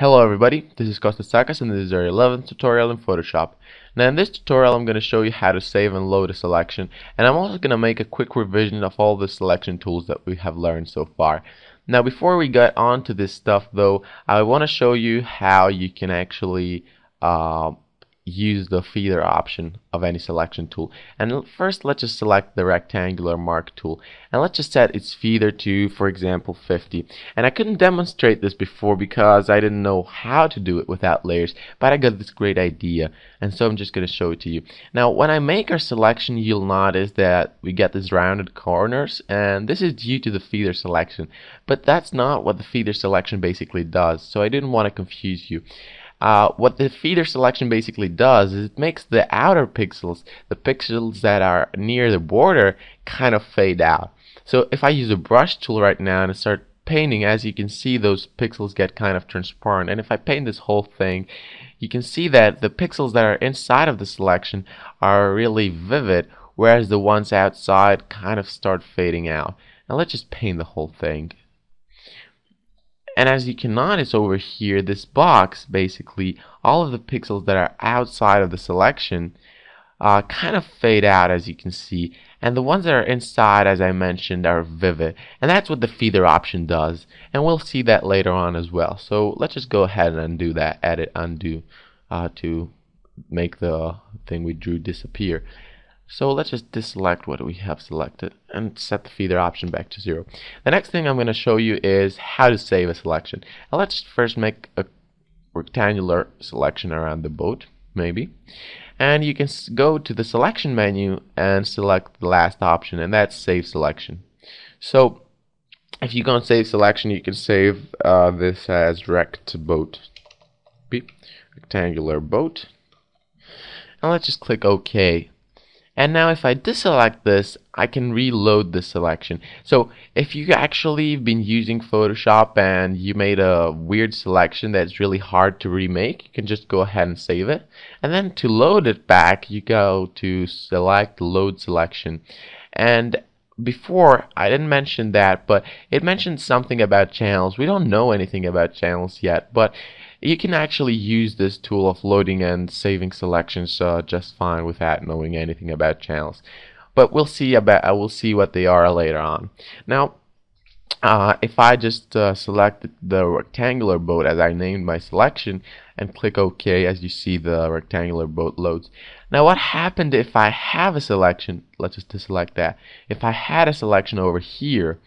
Hello everybody, this is Kostas Sakas and this is our 11th tutorial in Photoshop. Now in this tutorial I'm going to show you how to save and load a selection, and I'm also going to make a quick revision of all the selection tools that we have learned so far. Now before we get on to this stuff though, I want to show you how you can actually use the feather option of any selection tool. And first let's just select the rectangular mark tool and let's just set its feather to, for example, 50. And I couldn't demonstrate this before because I didn't know how to do it without layers, but I got this great idea and so I'm just going to show it to you. Now when I make our selection, you'll notice that we get these rounded corners, and this is due to the feather selection, but that's not what the feather selection basically does, so I didn't want to confuse you. What the feather selection basically does is it makes the outer pixels, the pixels that are near the border, kind of fade out. So if I use a brush tool right now and start painting, as you can see, those pixels get kind of transparent. And if I paint this whole thing, you can see that the pixels that are inside of the selection are really vivid, whereas the ones outside kind of start fading out. Now let's just paint the whole thing. And as you can notice over here, this box, basically all of the pixels that are outside of the selection kind of fade out, as you can see, and the ones that are inside, as I mentioned, are vivid, and that's what the feather option does, and we'll see that later on as well. So let's just go ahead and undo that, edit, undo, to make the thing we drew disappear. So let's just deselect what we have selected and set the feather option back to 0. The next thing I'm going to show you is how to save a selection. Now let's first make a rectangular selection around the boat, maybe. And you can go to the selection menu and select the last option, and that's save selection. So if you go and save selection, you can save this as rect boat, rectangular boat. And let's just click OK. And now if I deselect this, I can reload the selection. So if you actually been using Photoshop and you made a weird selection that's really hard to remake, you can just go ahead and save it. And then to load it back, you go to select load selection. And before, I didn't mention that, but it mentioned something about channels. We don't know anything about channels yet, but you can actually use this tool of loading and saving selections just fine without knowing anything about channels. But we'll see what they are later on. Now, if I just select the rectangular boat as I named my selection and click OK, as you see, the rectangular boat loads. Now what happened if I have a selection? Let's just deselect that. If I had a selection over here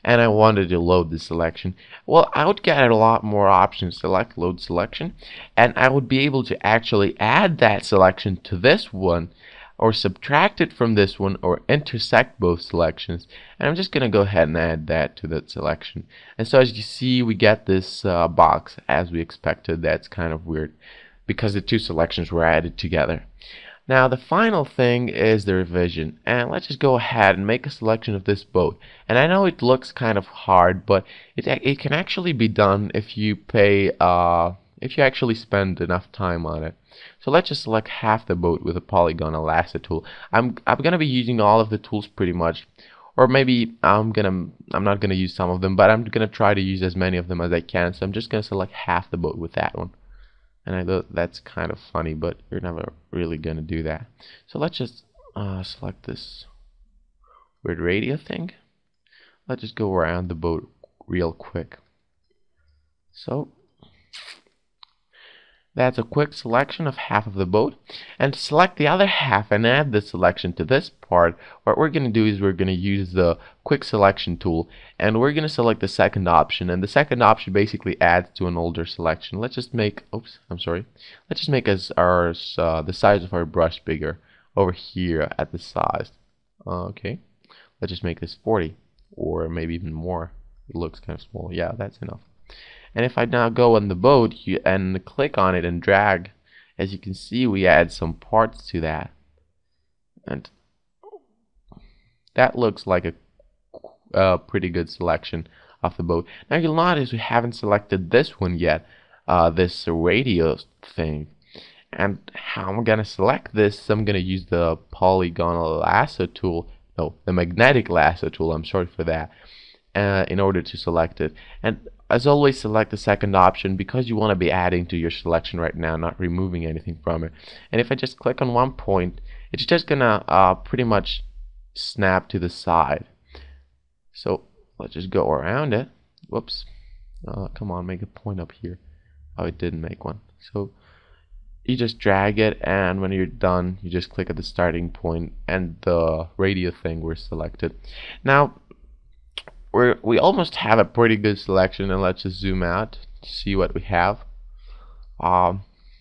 and I wanted to load this selection, well, I would get a lot more options. Select load selection, and I would be able to actually add that selection to this one, or subtract it from this one, or intersect both selections. And I'm just going to go ahead and add that to that selection. And so as you see, we get this box as we expected. That's kind of weird because the two selections were added together. Now the final thing is the revision, and let's just go ahead and make a selection of this boat. And I know it looks kind of hard, but it can actually be done if you actually spend enough time on it. So let's just select half the boat with a polygonal lasso tool. I'm gonna be using all of the tools pretty much, or maybe I'm not gonna use some of them, but I'm gonna try to use as many of them as I can. So I'm just gonna select half the boat with that one. And I thought that's kind of funny, but you're never really gonna do that. So let's just select this weird radio thing. Let's just go around the boat real quick. So that's a quick selection of half of the boat. And to select the other half and add the selection to this part, what we're going to do is we're going to use the quick selection tool, and we're going to select the second option, and the second option basically adds to an older selection. Let's just make, let's just make the size of our brush bigger over here at the size. Okay, let's just make this 40, or maybe even more. It looks kind of small. Yeah, that's enough. And if I now go on the boat and click on it and drag, as you can see, we add some parts to that, and that looks like a pretty good selection of the boat. Now you'll notice we haven't selected this one yet, this radio thing. And how I'm gonna select this? I'm gonna use the polygonal lasso tool, no, the magnetic lasso tool. I'm sorry for that. In order to select it. And as always, select the second option because you want to be adding to your selection right now, not removing anything from it. And if I just click on one point, it's just gonna pretty much snap to the side. So let's just go around it. Whoops. Come on, make a point up here. Oh, it didn't make one. So you just drag it, and when you're done, you just click at the starting point, and the radio thing we're selected. Now we almost have a pretty good selection, and let's just zoom out to see what we have.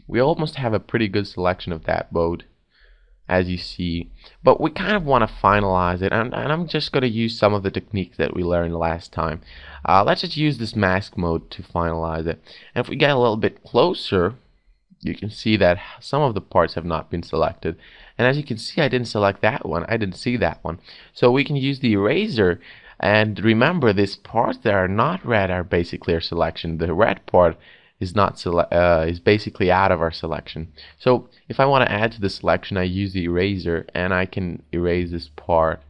We almost have a pretty good selection of that boat, as you see, but we kind of want to finalize it, and I'm just going to use some of the techniques that we learned last time. Let's just use this mask mode to finalize it, and if we get a little bit closer, you can see that some of the parts have not been selected, and as you can see, I didn't select that one, I didn't see that one, so we can use the eraser. And remember, these parts that are not red are basically our selection. The red part is not is basically out of our selection. So if I want to add to the selection, I use the eraser, and I can erase this part.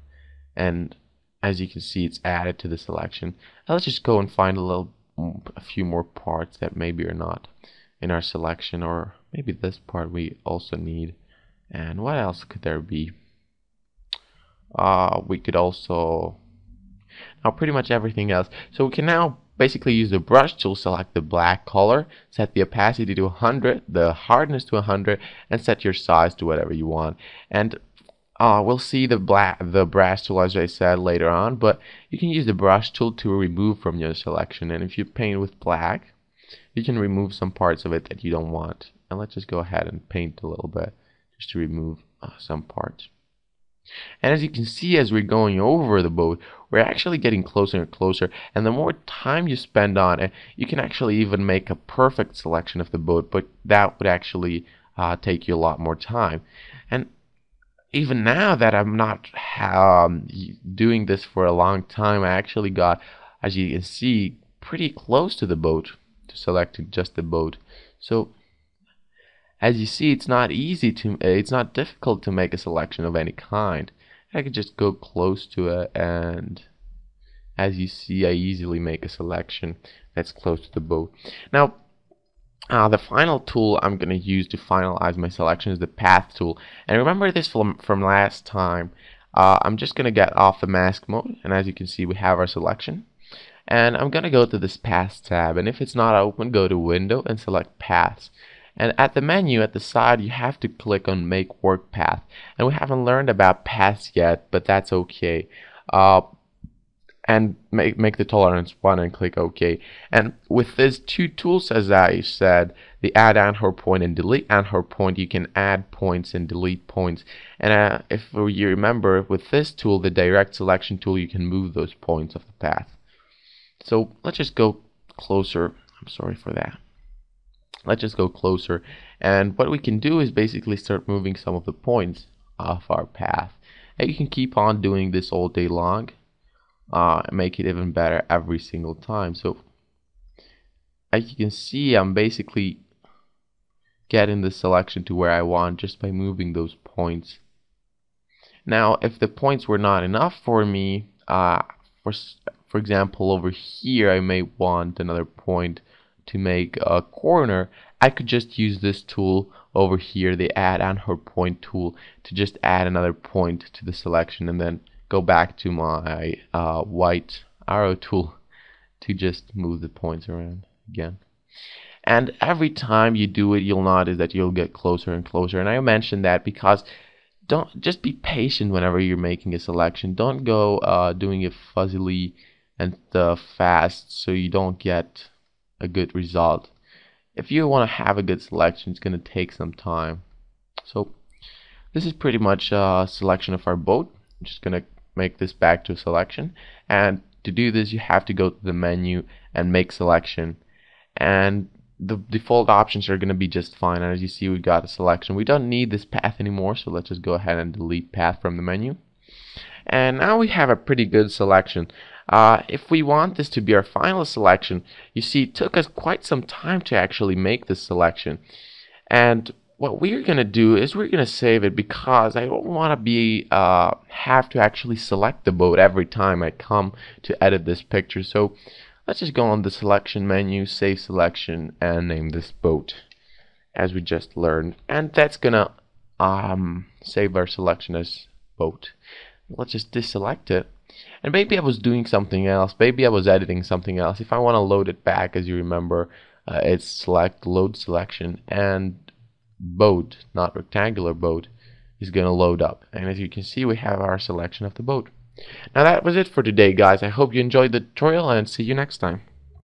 And as you can see, it's added to the selection. Now let's just go and find a few more parts that maybe are not in our selection, or maybe this part we also need. And what else could there be? We could also. Now pretty much everything else. So we can now basically use the brush tool, select the black color, set the opacity to 100, the hardness to 100, and set your size to whatever you want. And we'll see the brush tool, as I said, later on, but you can use the brush tool to remove from your selection. And if you paint with black, you can remove some parts of it that you don't want. And let's just go ahead and paint a little bit just to remove some parts. And as you can see, as we're going over the boat, we're actually getting closer and closer, and the more time you spend on it, you can actually even make a perfect selection of the boat, but that would actually take you a lot more time. And even now that I'm not doing this for a long time, I actually got, as you can see, pretty close to the boat, to selecting just the boat. So as you see, it's not difficult to make a selection of any kind. I could just go close to it, and as you see, I easily make a selection that's close to the boat. Now, the final tool I'm going to use to finalize my selection is the path tool. And remember this from last time. I'm just going to get off the mask mode, and as you can see, we have our selection. And I'm going to go to this Paths tab, and if it's not open, go to Window and select Paths. And at the menu at the side, you have to click on Make Work Path. And we haven't learned about paths yet, but that's okay. And make the tolerance 1 and click OK. And with these two tools, as I said, the Add Anchor Point and Delete Anchor Point, you can add points and delete points. And if you remember, with this tool, the Direct Selection tool, you can move those points of the path. So let's just go closer. I'm sorry for that. Let's just go closer, and what we can do is basically start moving some of the points off our path. And you can keep on doing this all day long, make it even better every single time. So as you can see, I'm basically getting the selection to where I want just by moving those points. Now if the points were not enough for me, for example, over here I may want another point to make a corner. I could just use this tool over here, the Add Anchor Point tool, to just add another point to the selection, and then go back to my white arrow tool to just move the points around again. And every time you do it, you'll notice that you'll get closer and closer. And I mentioned that because just be patient whenever you're making a selection. Don't go doing it fuzzily and fast, so you don't get a good result. If you want to have a good selection, it's going to take some time. So this is pretty much a selection of our boat. I'm just going to make this back to a selection, and to do this you have to go to the menu and make selection, and the default options are going to be just fine. And as you see, we got a selection. We don't need this path anymore, so let's just go ahead and delete path from the menu. And now we have a pretty good selection. If we want this to be our final selection, you see it took us quite some time to actually make this selection. And what we're going to do is we're going to save it, because I don't want to have to actually select the boat every time I come to edit this picture. So Let's just go on the selection menu, save selection, and name this boat as we just learned, and that's gonna save our selection as boat. Let's just deselect it, and maybe I was doing something else, maybe I was editing something else. If I want to load it back, as you remember, it's select load selection, and boat, not rectangular boat, is gonna load up, and as you can see, we have our selection of the boat. Now that was it for today, guys. I hope you enjoyed the tutorial, and see you next time.